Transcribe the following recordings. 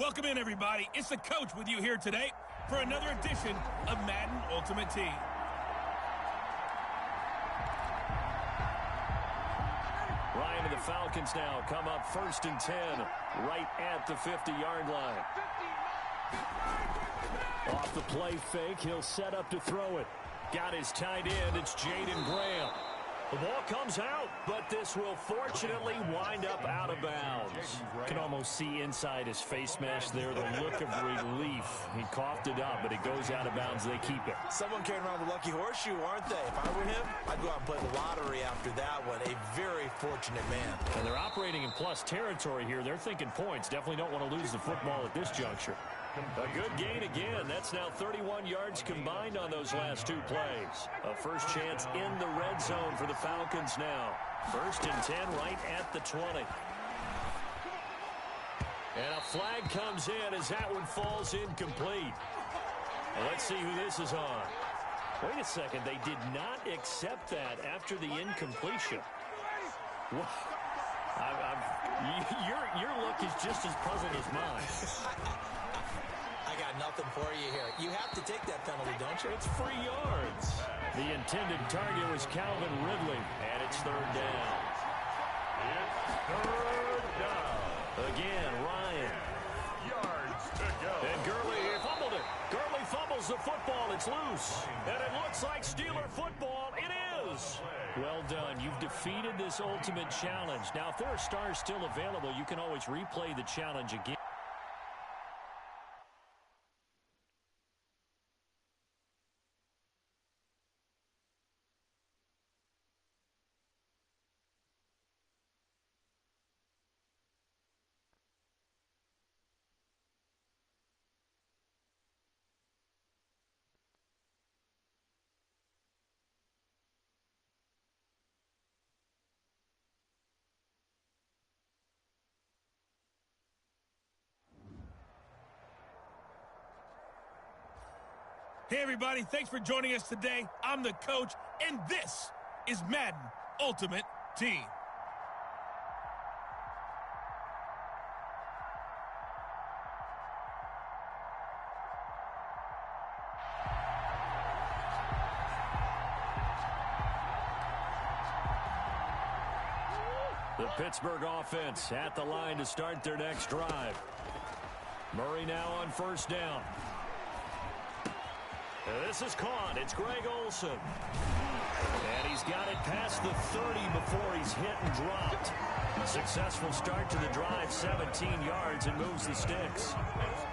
Welcome in, everybody. It's the coach with you here today for another edition of Madden Ultimate Team. Ryan and the Falcons now come up 1st and 10, right at the 50-yard line. Off the play fake, he'll set up to throw it. Got his tight end, it's Jaden Graham. The ball comes out, but this will fortunately wind up out of bounds. Can almost see inside his face mesh there the look of relief. He coughed it up, but it goes out of bounds. They keep it. Someone carrying around the lucky horseshoe, aren't they? If I were him, I'd go out and play the lottery after that one. A very fortunate man. And they're operating in plus territory here. They're thinking points. Definitely don't want to lose the football at this juncture. A good gain again. That's now 31 yards combined on those last two plays. A first chance in the red zone for the Falcons now. 1st and 10 right at the 20. And a flag comes in as that one falls incomplete. Well, let's see who this is on. Wait a second. They did not accept that after the incompletion. Your look is just as puzzled as mine. I got nothing for you here. You have to take that penalty, don't you? It's free yards. The intended target was Calvin Ridley, and it's 3rd down. It's 3rd down. Again, Ryan. Yards to go. And Gurley fumbled it. Gurley fumbles the football. It's loose. And it looks like Steeler football. It is. Well done. You've defeated this ultimate challenge. Now, if there are stars still available, you can always replay the challenge again. Hey, everybody. Thanks for joining us today. I'm the coach, and this is Madden Ultimate Team. The Pittsburgh offense at the line to start their next drive. Murray now on 1st down. This is caught. It's Greg Olsen. And he's got it past the 30 before he's hit and dropped. A successful start to the drive, 17 yards, and moves the sticks.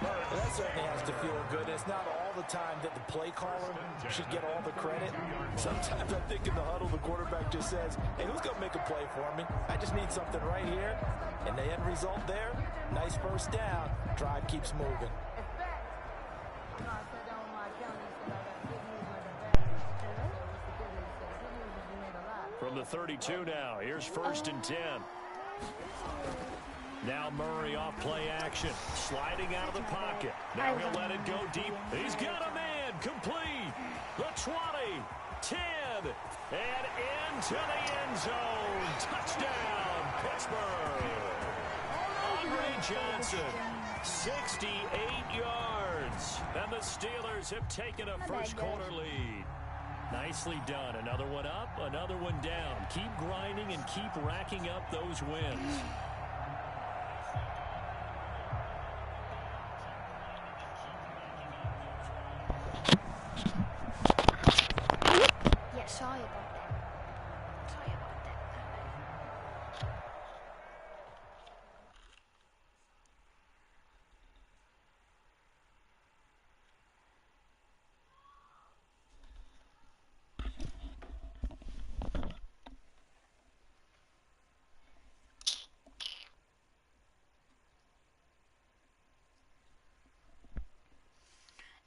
Well, that certainly has to feel good. It's not all the time that the play caller should get all the credit. Sometimes I think in the huddle, the quarterback just says, hey, who's going to make a play for me? I just need something right here. And the end result there, nice 1st down. Drive keeps moving. From the 32 now, here's 1st and 10. Now Murray off play action, sliding out of the pocket. Now he'll let it go deep. He's got a man, complete. The 20, 10, and into the end zone. Touchdown, Pittsburgh. Andre Johnson, 68 yards. And the Steelers have taken a first quarter lead. Nicely done. Another one up, another one down. Keep grinding and keep racking up those wins. Yeah, sorry about that. Sorry about that.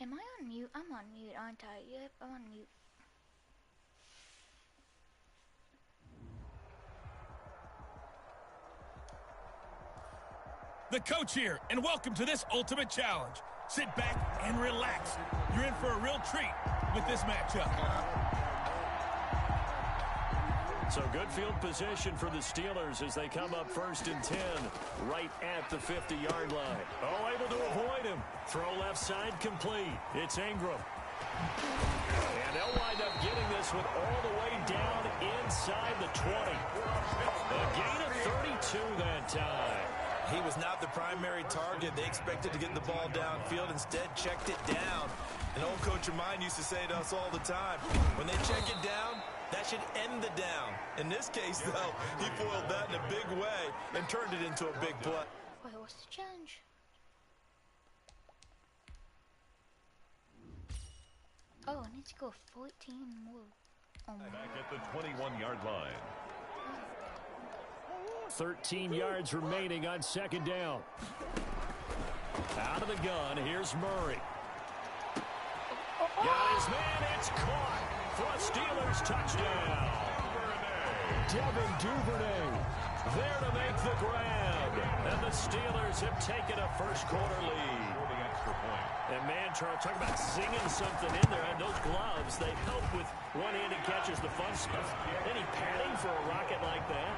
Am I on mute? I'm on mute, aren't I? Yep, I'm on mute. The coach here, and welcome to this ultimate challenge. Sit back and relax. You're in for a real treat with this matchup. So good field position for the Steelers as they come up 1st and 10 right at the 50-yard line. Oh, able to avoid him. Throw left side complete. It's Ingram. And they'll wind up getting this one all the way down inside the 20. A gain of 32 that time. He was not the primary target. They expected to get the ball downfield. Instead, checked it down. An old coach of mine used to say to us all the time, when they check it down, that should end the down. In this case, though, he foiled that in a big way and turned it into a big play. Wait, what's the challenge? Oh, I need to go 14 more. Oh, Back at the 21-yard line. 13 yards remaining on 2nd down. Out of the gun, here's Murray. Got his man, it's caught for a Steelers touchdown. Devin Duvernay there to make the grab. And the Steelers have taken a first-quarter lead. And man, Charles, talk about singing something in there. And those gloves, they help with one-handed catches, the fun stuff. Any padding for a rocket like that?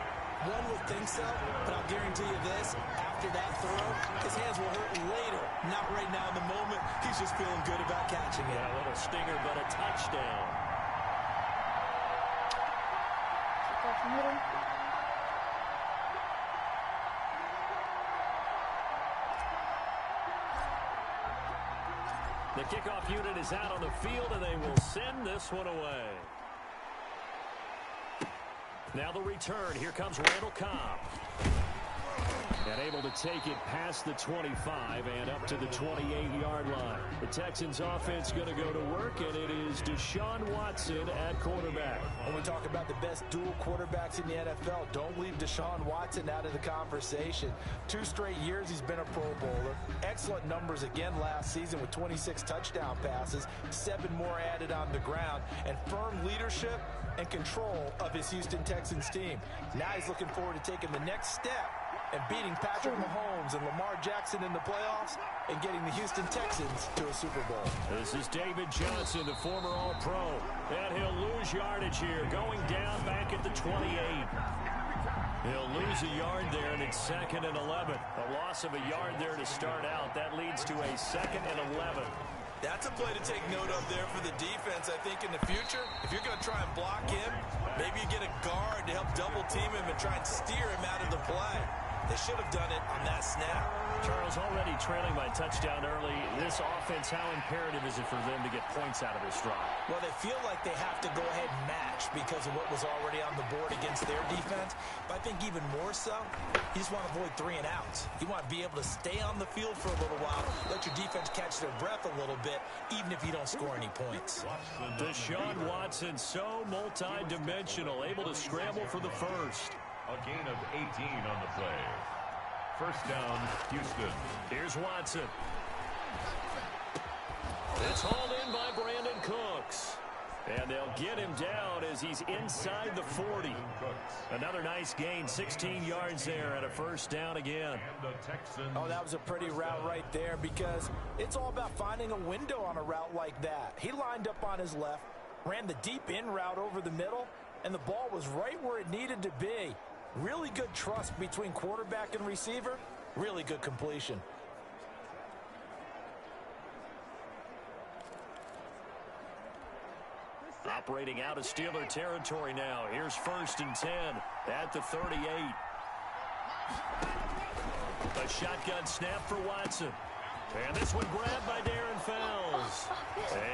One would think so, but I'll guarantee you this, after that throw, his hands will hurt later. Not right now in the moment. He's just feeling good about catching it. Yeah, a little stinger, but a touchdown. kick off middle. The kickoff unit is out on the field, and they will send this one away. Now the return. Here comes Randall Cobb. And able to take it past the 25 and up to the 28-yard line. The Texans offense going to go to work, and it is Deshaun Watson at quarterback. When we talk about the best dual quarterbacks in the NFL, don't leave Deshaun Watson out of the conversation. 2 straight years he's been a Pro Bowler. Excellent numbers again last season with 26 touchdown passes, 7 more added on the ground, and firm leadership and control of his Houston Texans team. Now he's looking forward to taking the next step and beating Patrick Mahomes and Lamar Jackson in the playoffs and getting the Houston Texans to a Super Bowl. This is David Johnson, the former All-Pro. And he'll lose yardage here, going down back at the 28. He'll lose a yard there, and it's 2nd and 11. A loss of a yard there to start out. That leads to a 2nd and 11. That's a play to take note of there for the defense, I think, in the future. If you're going to try and block him, maybe you get a guard to help double-team him and try and steer him out of the play. They should have done it on that snap. Charles, already trailing by touchdown early. This offense, how imperative is it for them to get points out of this drive? Well, they feel like they have to go ahead and match because of what was already on the board against their defense. But I think even more so, you just want to avoid 3 and outs. You want to be able to stay on the field for a little while, let your defense catch their breath a little bit, even if you don't score any points. Deshaun Watson, so multi-dimensional, able to scramble for the first. A gain of 18 on the play. First down, Houston. Here's Watson. It's hauled in by Brandon Cooks. And they'll get him down as he's inside the 40. Another nice gain, 16 yards there and a first down again. Oh, that was a pretty route right there because it's all about finding a window on a route like that. He lined up on his left, ran the deep in route over the middle, and the ball was right where it needed to be. Really good trust between quarterback and receiver. Really good completion. Operating out of Steeler territory now. Here's 1st and 10 at the 38. A shotgun snap for Watson. And this one grabbed by Darren Fells.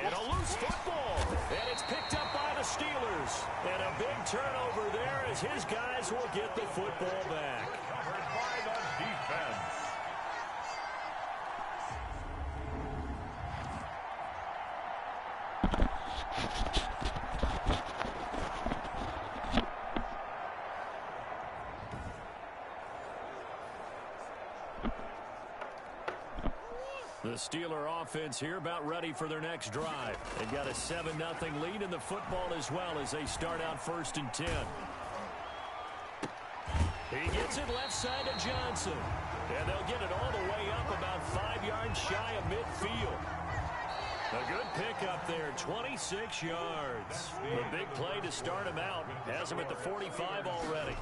And a loose football. And it's picked up by the Steelers. And a big turnover there as his guys will get the football back. Covered by the defense. The Steeler offense here about ready for their next drive. They've got a 7-0 lead in the football as well as they start out 1st and 10. He gets it left side to Johnson. And they'll get it all the way up about 5 yards shy of midfield. A good pickup there, 26 yards. The big play to start him out. Has him at the 45 already.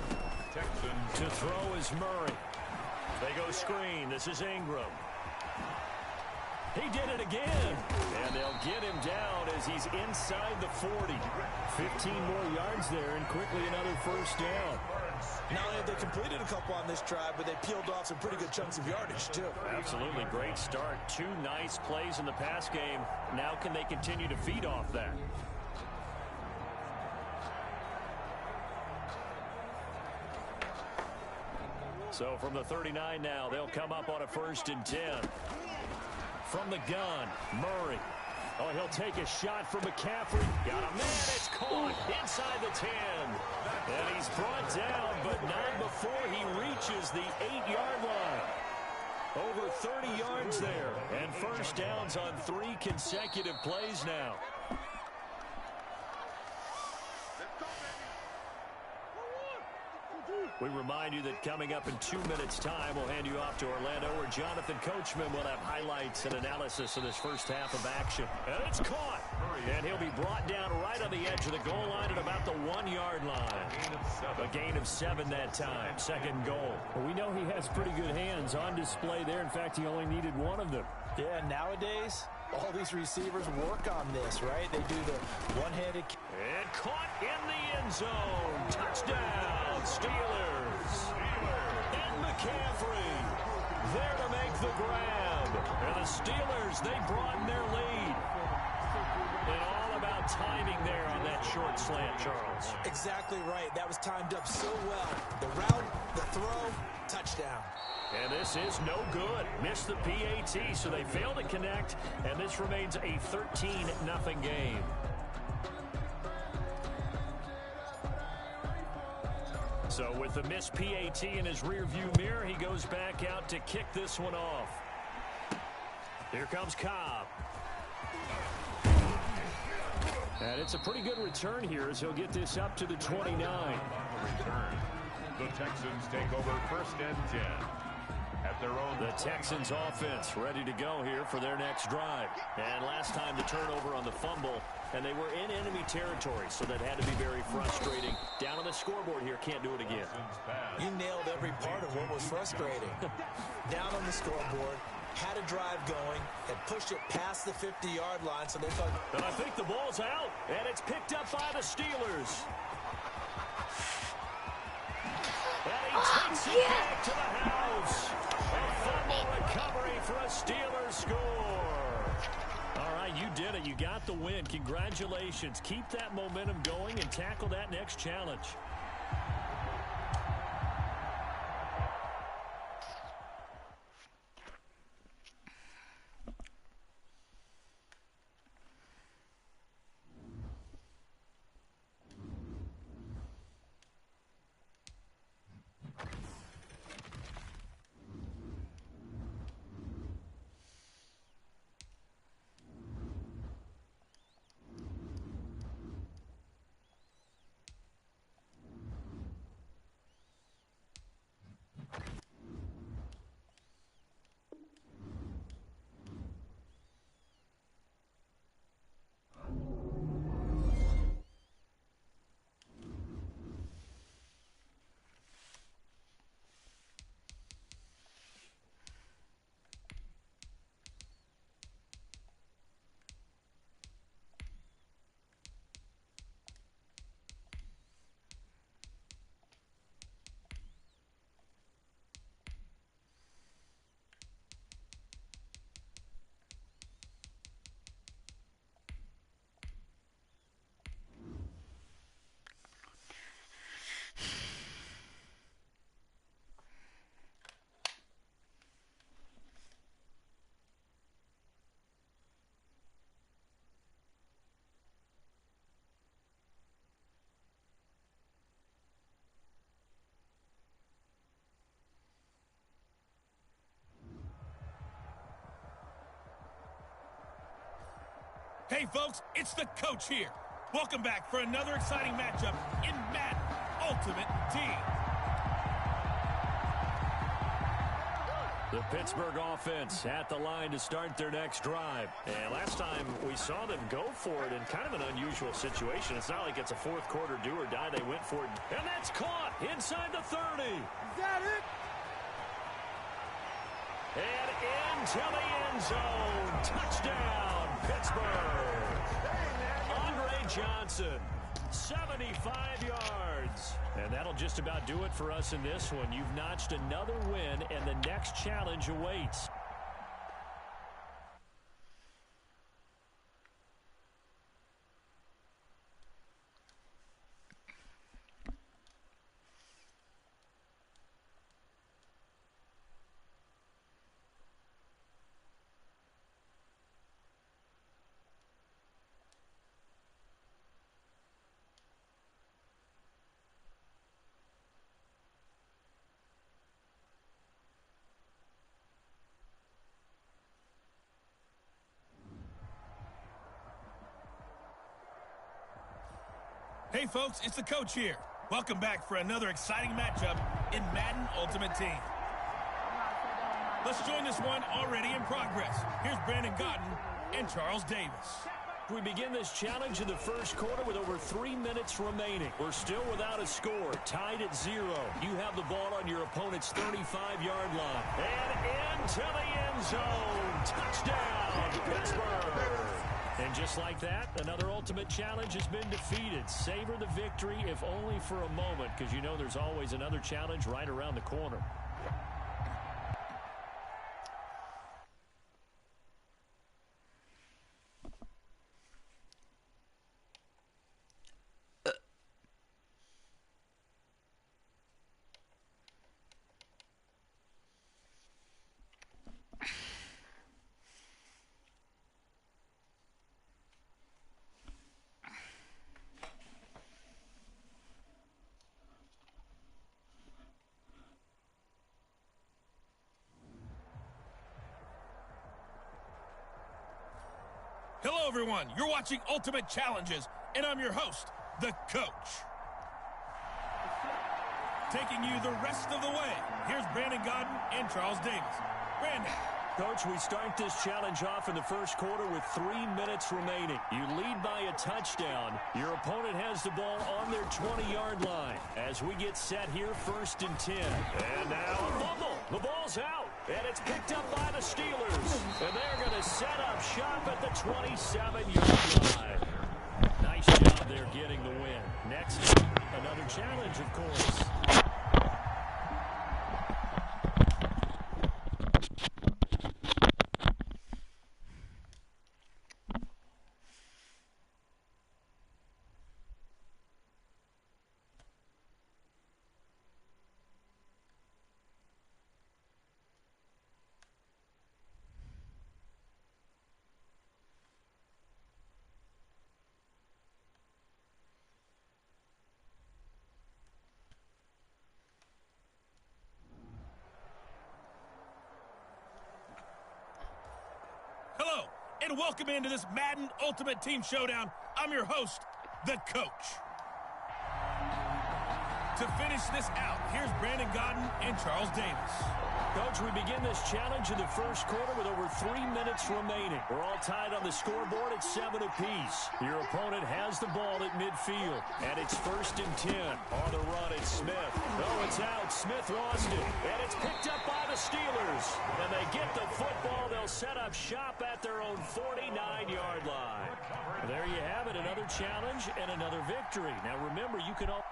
To throw is Murray. They go screen. This is Ingram. He did it again. And they'll get him down as he's inside the 40. 15 more yards there and quickly another first down. Not only have they completed a couple on this drive, but they peeled off some pretty good chunks of yardage, too. Absolutely great start. 2 nice plays in the pass game. Now can they continue to feed off that? So from the 39 now, they'll come up on a 1st and 10. From the gun, Murray. Oh, he'll take a shot from McCaffrey. Got a man. It's caught inside the 10. And he's brought down, but not before he reaches the 8-yard line. Over 30 yards there. And first downs on 3 consecutive plays now. We remind you that coming up in 2 minutes' time, we'll hand you off to Orlando, where Jonathan Coachman will have highlights and analysis of this first half of action. And it's caught. And he'll be brought down right on the edge of the goal line at about the 1-yard line. A gain of 7 that time. 2nd goal. Well, we know he has pretty good hands on display there. In fact, he only needed 1 of them. Yeah, nowadays, all these receivers work on this, right? They do the one-handed. And caught in the end zone. Touchdown, Steelers. And McCaffrey there to make the grab. And the Steelers, they broaden their lead. And all about timing there on that short slant, Charles. Exactly right. That was timed up so well. The route, the throw, touchdown. And this is no good. Missed the PAT, so they fail to connect. And this remains a 13-0 game. So with the missed PAT in his rearview mirror, he goes back out to kick this one off. Here comes Cobb. And it's a pretty good return here as he'll get this up to the 29. On the return, the Texans take over 1st and 10. At their own. The Texans offense ready to go here for their next drive. And last time the turnover on the fumble, and they were in enemy territory, so that had to be very frustrating. Down on the scoreboard here, can't do it again. You nailed every part of what was frustrating. Down on the scoreboard, had a drive going, and pushed it past the 50-yard line, so they thought. And I think the ball's out, and it's picked up by the Steelers. And he takes it back to the house. A fumble recovery for a Steelers score. All right, you did it. You got the win. Congratulations. Keep that momentum going and tackle that next challenge. Hey, folks, it's the coach here. Welcome back for another exciting matchup in Madden Ultimate Team. The Pittsburgh offense at the line to start their next drive. And last time we saw them go for it in kind of an unusual situation. It's not like it's a fourth quarter do or die. They went for it. And that's caught inside the 30. Is that it? And into the end zone. Touchdown, Pittsburgh. Andre Johnson, 75 yards. And that'll just about do it for us in this one. You've notched another win, and the next challenge awaits. Hey folks, it's the coach here. Welcome back for another exciting matchup in Madden Ultimate Team. Let's join this one already in progress. Here's Brandon Godden and Charles Davis. We begin this challenge in the first quarter with over 3 minutes remaining. We're still without a score, tied at 0. You have the ball on your opponent's 35-yard line. And into the end zone. Touchdown, Pittsburgh. And just like that, another ultimate challenge has been defeated. Savor the victory, if only for a moment, because you know there's always another challenge right around the corner. Hello, everyone. You're watching Ultimate Challenges, and I'm your host, the coach. Taking you the rest of the way, here's Brandon Godden and Charles Davis. Brandon. Coach, we start this challenge off in the first quarter with 3 minutes remaining. You lead by a touchdown. Your opponent has the ball on their 20-yard line. As we get set here, 1st and 10. And now a fumble. The ball's out, and it's picked up by the Steelers. And they're going to set up shop at the 27-yard line. Nice job there getting the win. Next, another challenge, of course. And welcome into this Madden Ultimate Team Showdown. I'm your host, the coach. To finish this out, here's Brandon Godden and Charles Davis. Coach, we begin this challenge in the first quarter with over 3 minutes remaining. We're all tied on the scoreboard at 7 apiece. Your opponent has the ball at midfield, and it's 1st and 10. On the run, it's Smith. Oh, it's out. Smith lost it, and it's picked up by the Steelers. And they get the football. They'll set up shop at their own 49-yard line. There you have it, another challenge and another victory. Now, remember, you can all...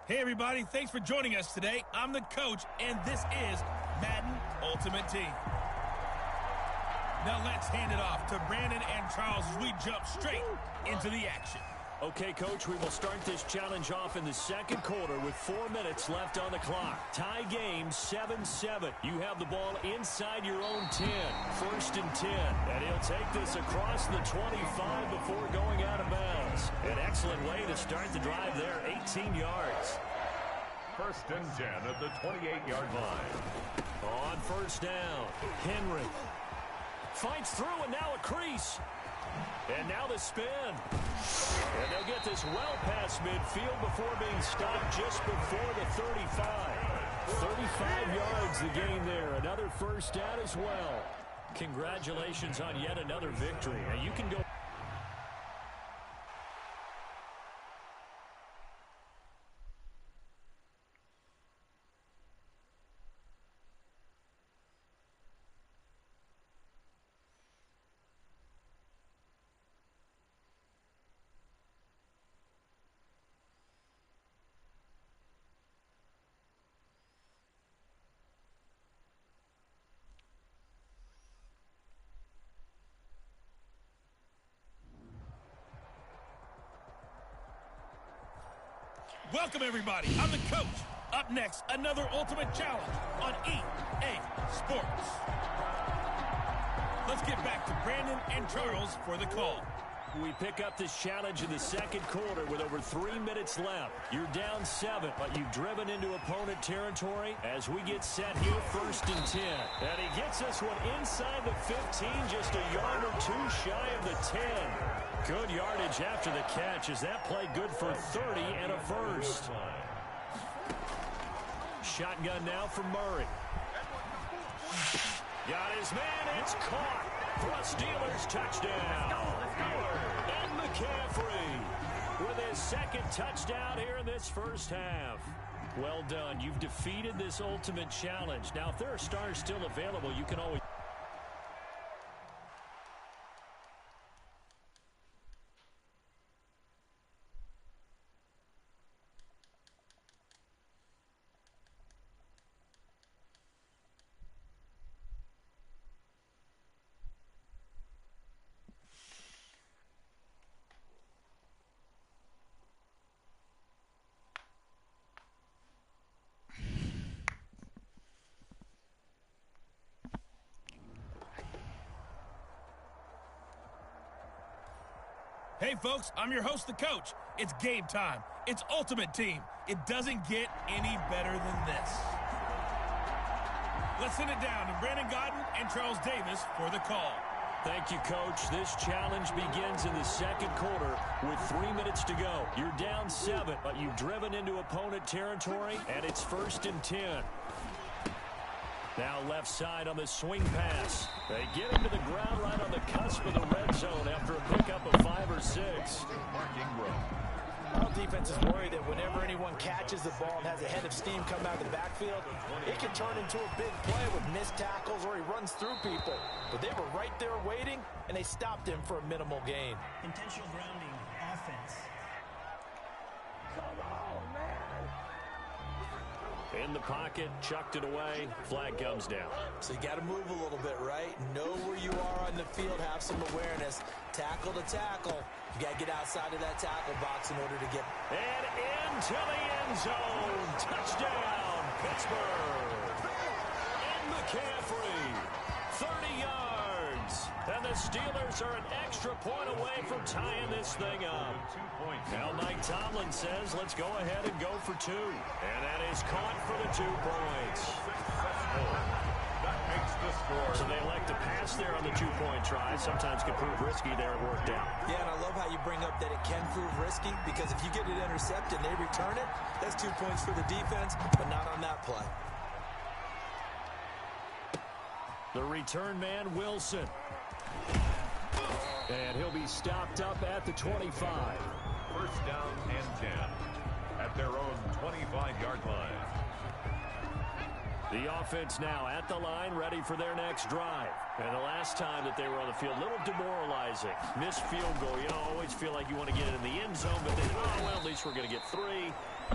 Hey, everybody. Thanks for joining us today. I'm the coach, and this is Madden Ultimate Team. Now let's hand it off to Brandon and Charles as we jump straight into the action. Okay, Coach, we will start this challenge off in the second quarter with 4 minutes left on the clock. Tie game 7-7. You have the ball inside your own 10. 1st and 10. And he'll take this across the 25 before going out of bounds. An excellent way to start the drive there, 18 yards. 1st and 10 at the 28-yard line. On 1st down, Henry fights through, and now a crease. And now the spin. And they'll get this well past midfield before being stopped just before the 35. 35 yards the gain there. Another 1st down as well. Congratulations on yet another victory. Now you can go. Welcome, everybody. I'm the coach. Up next, another ultimate challenge on EA Sports. Let's get back to Brandon and Charles for the call. We pick up this challenge in the second quarter with over 3 minutes left. You're down 7, but you've driven into opponent territory as we get set here 1st and 10. And he gets this one inside the 15, just a yard or two shy of the 10. Good yardage after the catch. Is that play good for 30 and a 1st? Shotgun now from Murray. Got his man. It's caught for a Steelers touchdown. And McCaffrey with his 2nd touchdown here in this 1st half. Well done. You've defeated this ultimate challenge. Now, if there are stars still available, you can always... Hey, folks, I'm your host, the coach. It's game time. It's Ultimate Team. It doesn't get any better than this. Let's send it down to Brandon Godden and Charles Davis for the call. Thank you, Coach. This challenge begins in the second quarter with 3 minutes to go. You're down 7, but you've driven into opponent territory, and it's 1st and 10. Now left side on the swing pass. They get him to the ground right on the cusp of the red zone after a pickup of 5 or 6. Our defense is worried that whenever anyone catches the ball and has a head of steam come out of the backfield, it can turn into a big play with missed tackles or he runs through people. But they were right there waiting, and they stopped him for a minimal gain. Intentional grounding offense. Come on, man. In the pocket, chucked it away, flag comes down. So you got to move a little bit, right? Know where you are on the field, have some awareness. Tackle to tackle. You got to get outside of that tackle box in order to get... And into the end zone. Touchdown, Pittsburgh. And McCaffrey, 30 yards. And the Steelers are an extra point away from tying this thing up. Now Mike Tomlin says, let's go ahead and go for 2. And that is caught for the 2 points. That makes the score. So they elect to pass there on the 2-point try. Sometimes can prove risky there. It worked out. Yeah, and I love how you bring up that it can prove risky, because if you get it intercepted and they return it, that's 2 points for the defense, but not on that play. The return man, Wilson. And he'll be stopped up at the 25. 1st down and 10 at their own 25-yard line. The offense now at the line, ready for their next drive. And the last time that they were on the field, a little demoralizing. Missed field goal. You know, always feel like you want to get it in the end zone, but then, oh, well, at least we're going to get 3.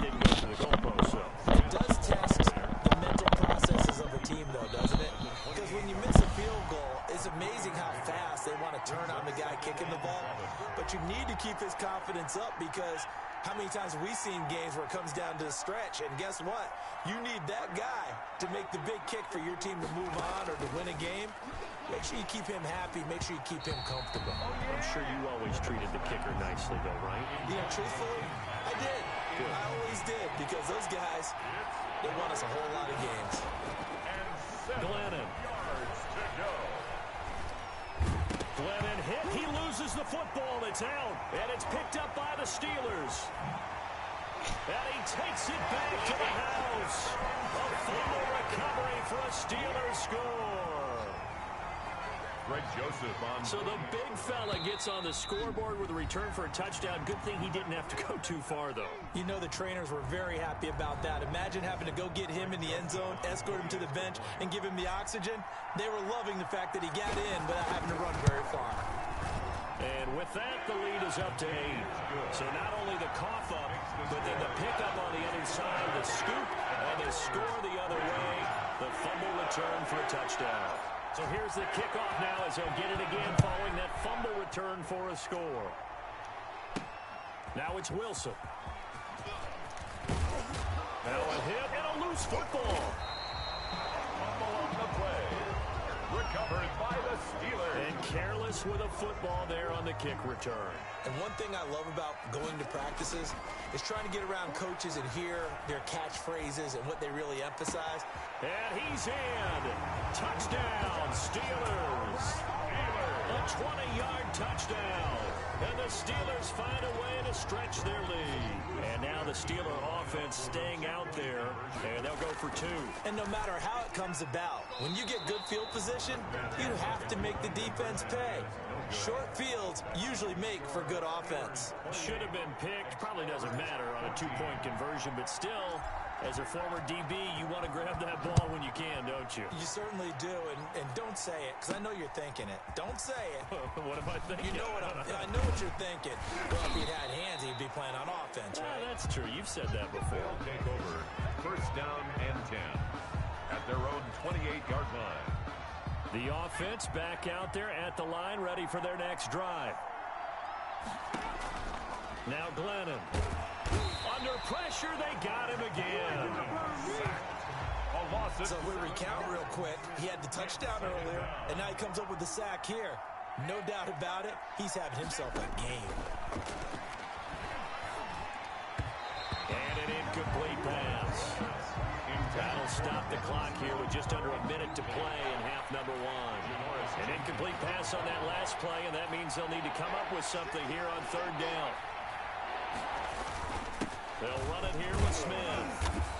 Didn't go to the goalpost, so. It does test the mental processes of a team, though, doesn't it? Because when you miss a field goal, it's It's amazing how fast they want to turn on the guy kicking the ball. But you need to keep his confidence up because how many times have we seen games where it comes down to a stretch? And guess what? You need that guy to make the big kick for your team to move on or to win a game. Make sure you keep him happy. Make sure you keep him comfortable. I'm sure you always treated the kicker nicely, though, right? You know, truthfully, I did. Good. I always did because those guys, they won us a whole lot of games. Glennon. Glennon hit. He loses the football. It's out. And it's picked up by the Steelers. And he takes it back to the house. A fumble recovery for a Steelers score. Greg Joseph on. So the big fella gets on the scoreboard with a return for a touchdown. Good thing he didn't have to go too far, though. You know the trainers were very happy about that. Imagine having to go get him in the end zone, escort him to the bench, and give him the oxygen. They were loving the fact that he got in without having to run very far. And with that, the lead is up to 8. So not only the cough up, but then the pickup on the other side, the scoop, and the score the other way. The fumble return for a touchdown. So here's the kickoff now as he'll get it again following that fumble return for a score. Now it's Wilson. Now a hit and a loose football. Fumble on the play. Recovered by the Steelers. And careless with a football there on the kick return. And one thing I love about going to practices is trying to get around coaches and hear their catchphrases and what they really emphasize. And he's in. Touchdown, Steelers. A 20-yard touchdown. And the Steelers find a way to stretch their lead. And now the Steeler offense staying out there, and they'll go for 2. And no matter how it comes about, when you get good field position, you have to make the defense pay. Short fields usually make for good offense. Should have been picked. Probably doesn't matter on a 2-point conversion, but still, as a former DB, you want to grab that ball when you can, don't you? You certainly do, and don't say it, because I know you're thinking it. Don't say it. What am I thinking? You know I know what you're thinking. Well, if he'd had hands, he'd be playing on offense, right? That's true. You've said that before. They'll take over. First down and 10 at their own 28-yard line. The offense back out there at the line, ready for their next drive. Now Glennon. Under pressure, they got him again. So we recount real quick. He had the touchdown earlier, and now he comes up with the sack here. No doubt about it, he's having himself a game. And an incomplete pass. That'll stop the clock here with just under a minute to play in half number 1. An incomplete pass on that last play, and that means they'll need to come up with something here on 3rd down. They'll run it here with Smith.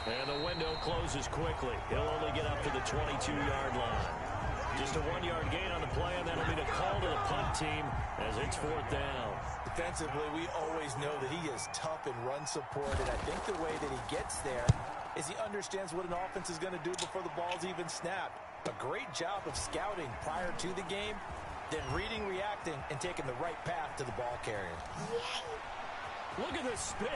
And the window closes quickly. He'll only get up to the 22-yard line. Just a 1-yard gain on the play, and that'll be the call to the punt team as it's 4th down. Defensively, we always know that he is tough and run support, and I think the way that he gets there is he understands what an offense is going to do before the ball's even snapped. A great job of scouting prior to the game, then reading, reacting, and taking the right path to the ball carrier. Look at the spin.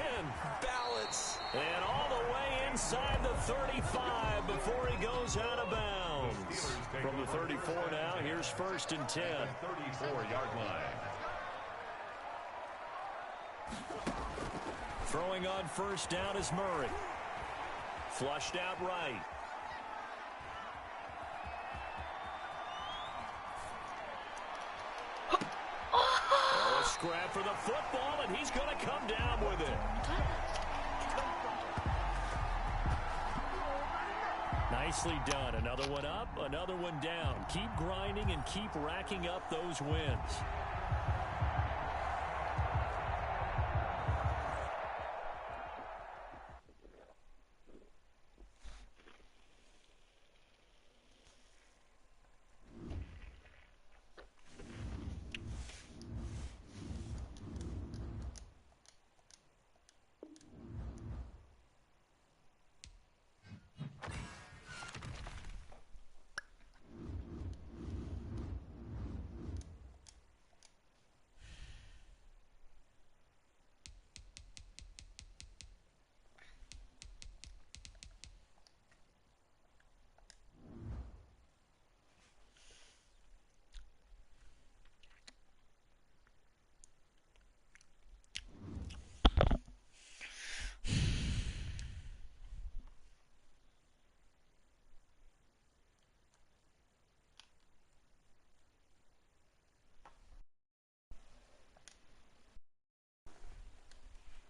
Balance. And all the way inside the 35 before he goes out of bounds. From the 34 now, here's 1st and 10. 34-yard line. Throwing on 1st down is Murray. Flushed out right. Oh, a scrap for the football, and he's going to come down with it. Nicely done. Another one up, another one down. Keep grinding and keep racking up those wins.